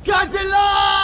Godzilla!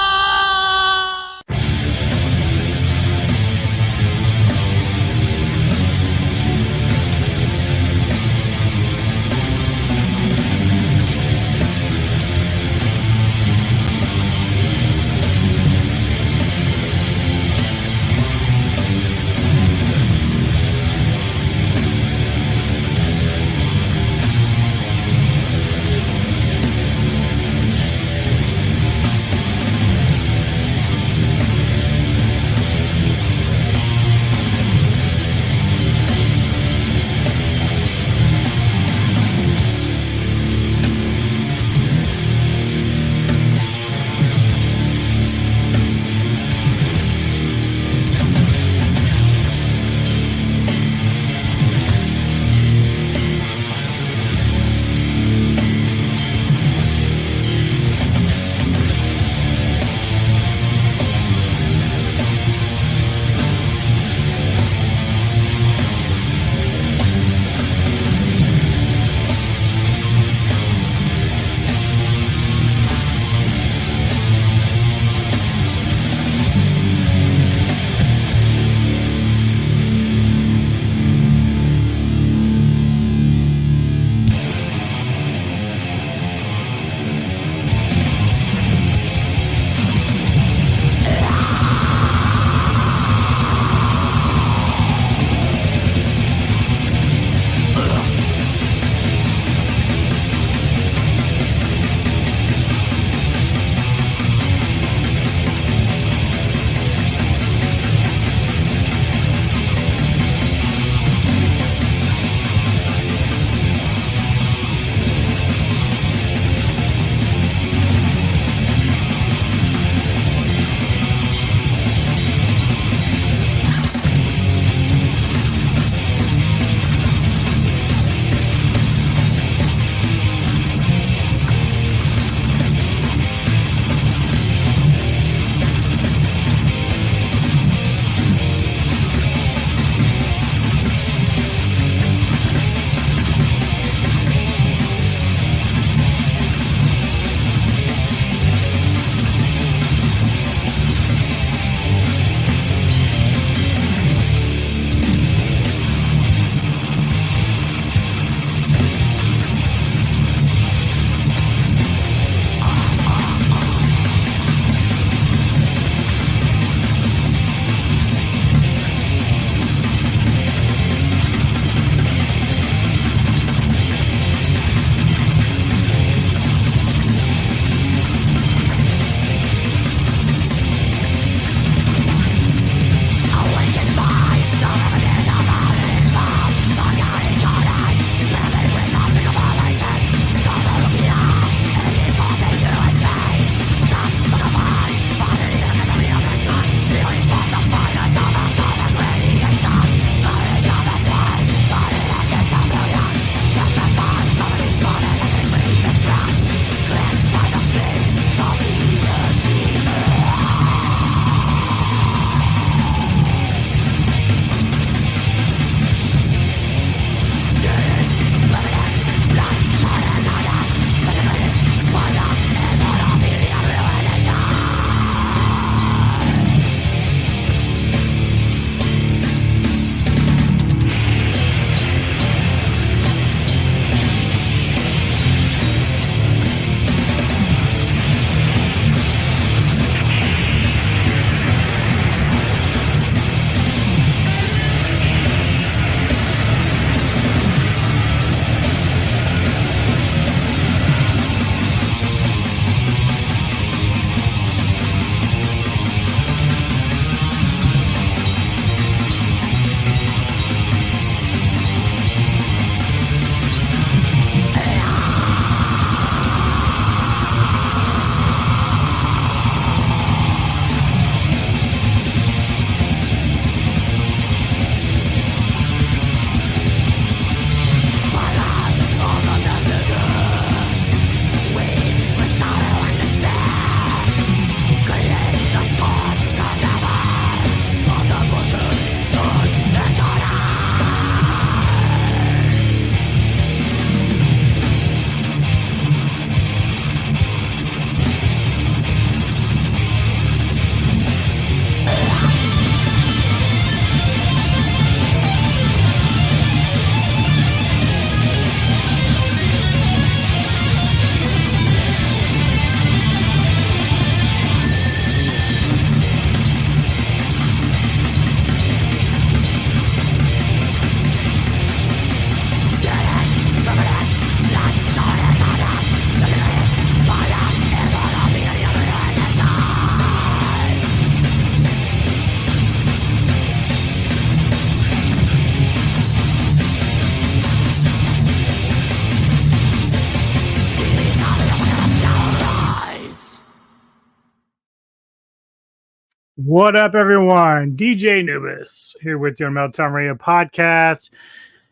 What up, everyone? DJ Nubis here with your Meltdown Radio podcast.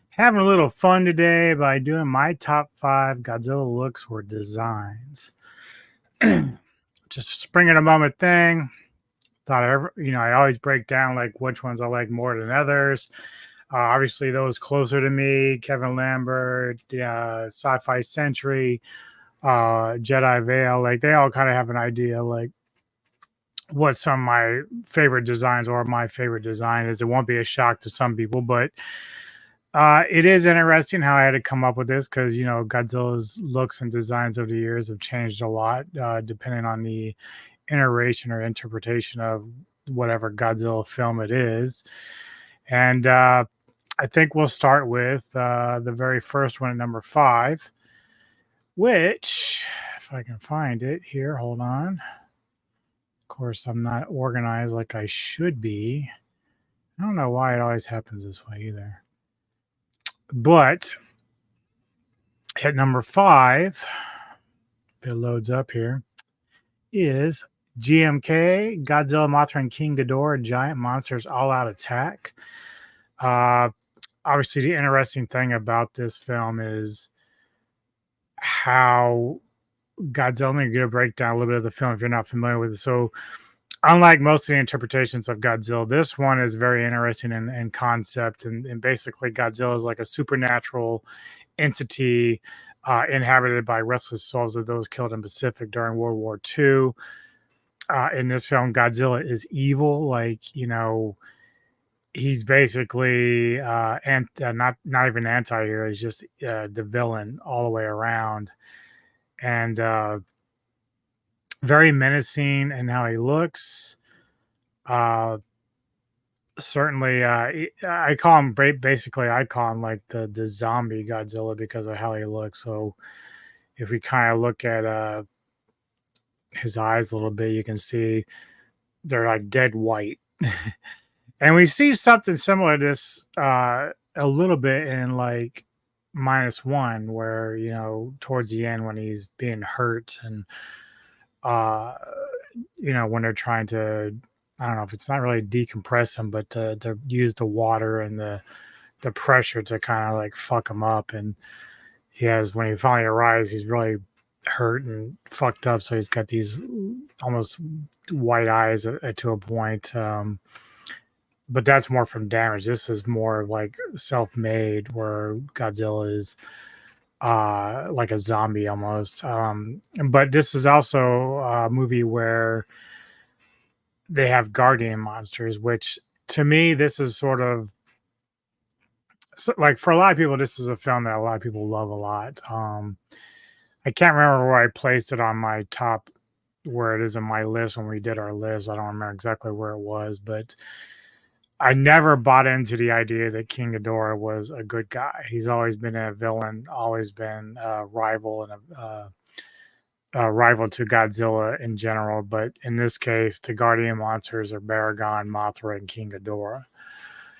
Having a little fun today by doing my top 5 Godzilla looks or designs. Just spring in a moment thing. I always break down like which ones I like more than others. Obviously, those closer to me, Kevin Lambert, Sci-Fi Century, Jedi Veil, like they all kind of have an idea, like what some of my favorite designs or my favorite design is. It won't be a shock to some people, but it is interesting how I had to come up with this because Godzilla's looks and designs over the years have changed a lot depending on the iteration or interpretation of whatever Godzilla film it is. And I think we'll start with the very first one at number 5, which, if I can find it here, hold on. Of course, I'm not organized like I should be. I don't know why it always happens this way either. But at number 5, if it loads up here, is GMK, Godzilla, Mothra, and King Ghidorah, Giant Monsters All-Out Attack. Obviously, the interesting thing about this film is how Godzilla, I'm going to break down a little bit of the film if you're not familiar with it. So, unlike most of the interpretations of Godzilla, this one is very interesting in concept. And basically, Godzilla is like a supernatural entity inhabited by restless souls of those killed in Pacific during World War II. In this film, Godzilla is evil. He's basically not even anti-hero. He's just the villain all the way around. And very menacing in how he looks. Certainly, I call him like the zombie Godzilla because of how he looks. So if we kind of look at his eyes a little bit, you can see they're like dead white. And we see something similar to this a little bit in like -1, where towards the end when he's being hurt and when they're trying to, I don't know if it's not really decompress him, but to use the water and the pressure to kind of like fuck him up. And when he finally arrives, he's really hurt and fucked up. So he's got these almost white eyes to a point. But that's more from damage. This is more like self-made, where Godzilla is like a zombie almost. But this is also a movie where they have guardian monsters, which to me, this is sort of like, for a lot of people, this is a film that a lot of people love a lot. I can't remember where I placed it on my top, where it is in my list when we did our list. I don't remember exactly where it was, but I never bought into the idea that King Ghidorah was a good guy. He's always been a villain, always been a rival and a rival to Godzilla in general. But in this case, the guardian monsters are Baragon, Mothra, and King Ghidorah.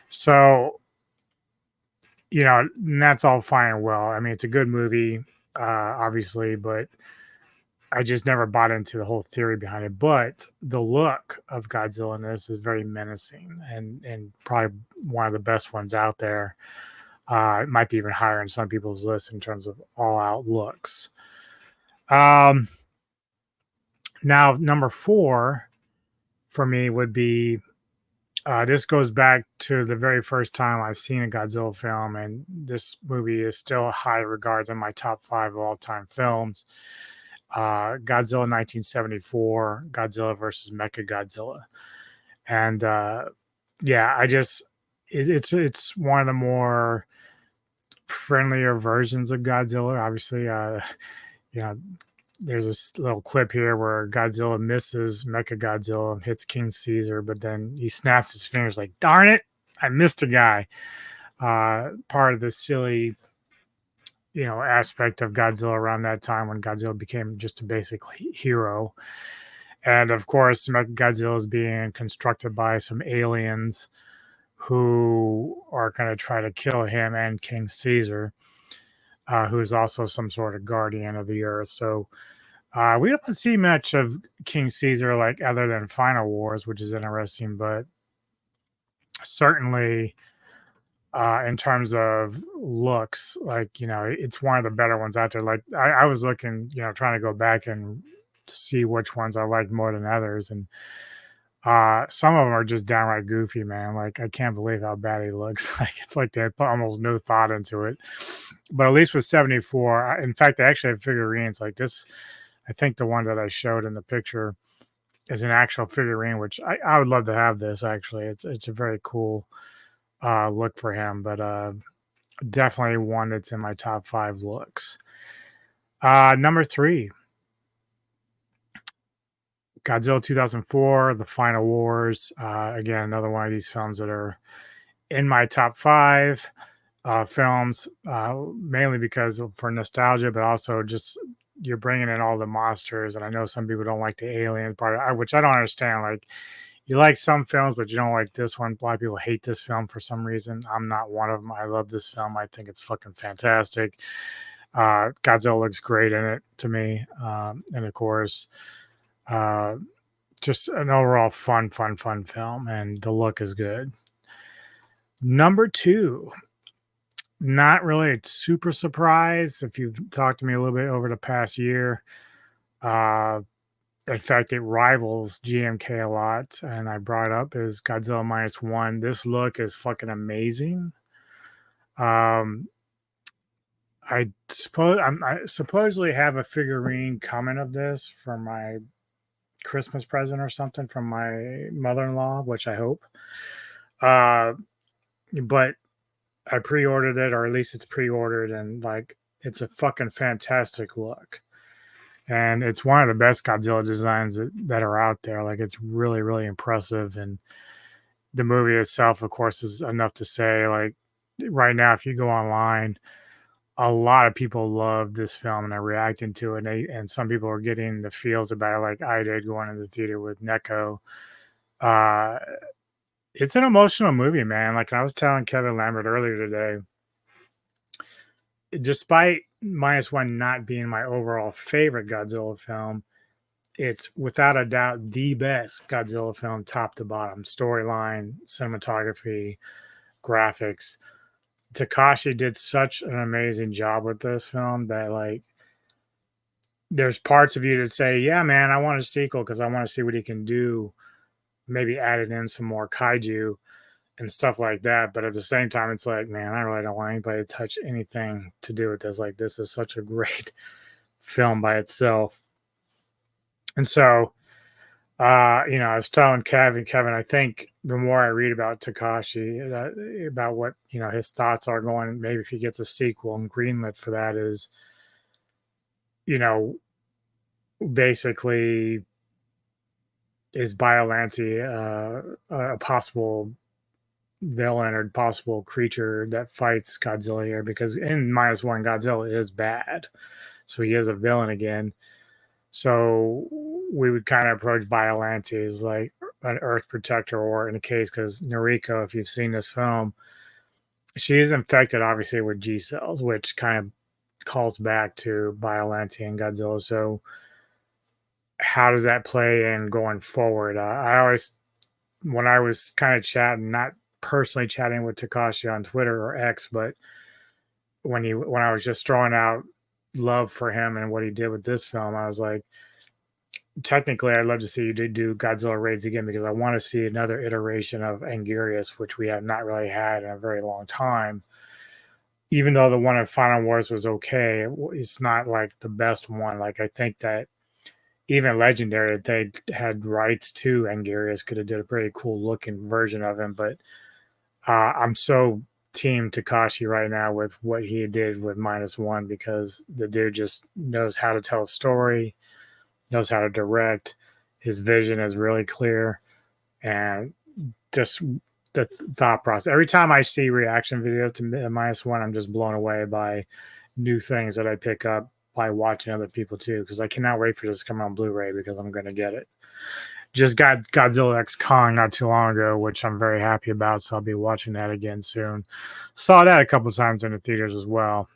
So, and that's all fine and well. I mean, it's a good movie, obviously, but I just never bought into the whole theory behind it. But the look of Godzilla in this is very menacing and probably one of the best ones out there. It might be even higher in some people's list in terms of all-out looks. Now, number 4 for me would be, this goes back to the very first time I've seen a Godzilla film, and this movie is still high regards in my top 5 of all-time films. Godzilla 1974, Godzilla versus Mechagodzilla. And it's one of the more friendlier versions of Godzilla. Obviously, there's a little clip here where Godzilla misses Mechagodzilla and hits King Caesar, but then he snaps his fingers like, darn it, I missed a guy. Part of the silly aspect of Godzilla around that time, when Godzilla became just a basic hero. And of course, Godzilla is being constructed by some aliens who are going to try to kill him and King Caesar, who is also some sort of guardian of the earth. So We don't see much of King Caesar, like, other than Final Wars, which is interesting, but certainly, in terms of looks, like, it's one of the better ones out there. Like, I was looking, trying to go back and see which ones I like more than others, and some of them are just downright goofy, man. Like, I can't believe how bad he looks. Like, it's like they put almost no thought into it. But at least with 74, in fact, they actually have figurines like this. I think the one that I showed in the picture is an actual figurine, which I would love to have this actually. It's a very cool look for him, but definitely one that's in my top five looks. Number three, Godzilla 2004, The Final Wars. Again, another one of these films that are in my top five films, mainly because for nostalgia, but also just you're bringing in all the monsters. And I know some people don't like the aliens part, which I don't understand. Like, you like some films, but you don't like this one. A lot of people hate this film for some reason. I'm not one of them. I love this film. I think it's fucking fantastic. Godzilla looks great in it to me. And of course, uh, just an overall fun film. And the look is good. Number two, not really a super surprise if you've talked to me a little bit over the past year. In fact, it rivals GMK a lot, and I brought up is Godzilla minus one. This look is fucking amazing. Um, I supposedly have a figurine coming of this for my Christmas present or something from my mother-in-law, which I hope. But I pre-ordered it, or at least it's pre-ordered, and like it's a fucking fantastic look. And it's one of the best Godzilla designs that are out there. Like, it's really, really impressive. And the movie itself, of course, is enough to say. Like, right now, if you go online, a lot of people love this film and are reacting to it. And some people are getting the feels about it, like I did going to the theater with Neko. Uh, it's an emotional movie, man. Like I was telling Kevin Lambert earlier today, despite minus one not being my overall favorite Godzilla film, it's without a doubt the best Godzilla film, top to bottom. Storyline, cinematography, graphics. Takashi did such an amazing job with this film that, like, there's parts of you that say, yeah, man, I want a sequel because I want to see what he can do. Maybe added in some more kaiju and stuff like that. But at the same time, it's like, man, I really don't want anybody to touch anything to do with this. Like, this is such a great film by itself. And so, I was telling Kevin, I think the more I read about Takashi, about what, his thoughts are going, maybe if he gets a sequel and greenlit for that is, you know, basically is Biollante a possible villain or possible creature that fights Godzilla here? Because in minus one, Godzilla is bad. So he is a villain again. So we would kind of approach Biollante as like an Earth protector, or in a case, because Noriko, if you've seen this film, she is infected obviously with G cells, which kind of calls back to Biollante and Godzilla. So how does that play in going forward? I always, when I was kind of chatting, not personally chatting with Takashi on Twitter or X, but when I was just throwing out love for him and what he did with this film, I was like, technically, I'd love to see you do Godzilla raids again because I want to see another iteration of Anguirus, which we have not really had in a very long time. Even though the one in Final Wars was okay, it's not like the best one. Like, I think that even Legendary, if they had rights to Anguirus, could have did a pretty cool looking version of him. But I'm so team Takashi right now with what he did with minus one, because the dude just knows how to tell a story, knows how to direct. His vision is really clear, and just the thought process. Every time I see reaction videos to minus one, I'm just blown away by new things that I pick up by watching other people too, because I cannot wait for this to come on Blu-ray because I'm going to get it. Just got Godzilla X Kong not too long ago, which I'm very happy about, so I'll be watching that again soon. Saw that a couple of times in the theaters as well.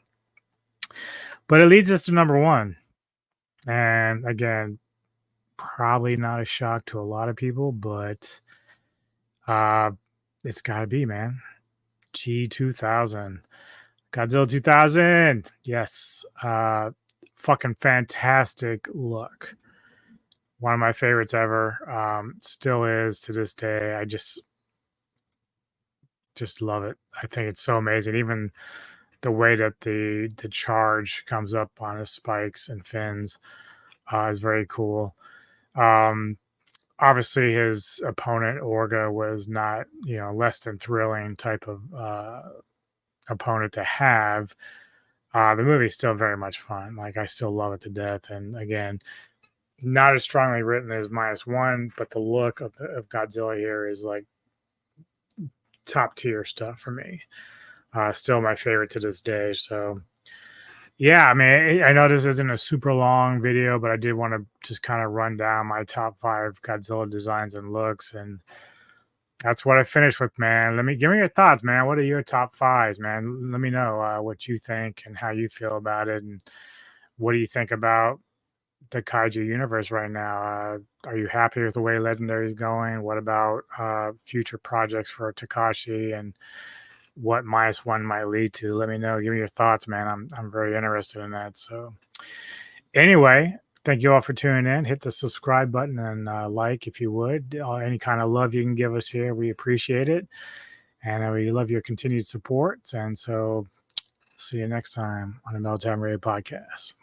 But it leads us to number one. And again, probably not a shock to a lot of people, but uh, it's got to be, man. G2000. Godzilla 2000. Yes. Fucking fantastic look. One of my favorites ever. Still is to this day. I just love it. I think it's so amazing. Even the way that the charge comes up on his spikes and fins is very cool. Um, Obviously, his opponent Orga was not, less than thrilling type of opponent to have. The movie's still very much fun. Like, I still love it to death. And again, not as strongly written as -1, but the look of Godzilla here is like top tier stuff for me. Still my favorite to this day. So yeah, I mean, I know this isn't a super long video, but I did want to just kind of run down my top 5 Godzilla designs and looks, and that's what I finished with, man. Give me your thoughts, man. What are your top 5s, man? Let me know what you think and how you feel about it, and what do you think about the kaiju universe right now? Are you happy with the way Legendary is going? What about future projects for Takashi and what -1 might lead to? Let me know. Give me your thoughts, man. I'm very interested in that. So anyway, thank you all for tuning in. Hit the subscribe button and like if you would. Any kind of love you can give us here, we appreciate it, and we love your continued support. And so, see you next time on the Meltdown Radio Podcast.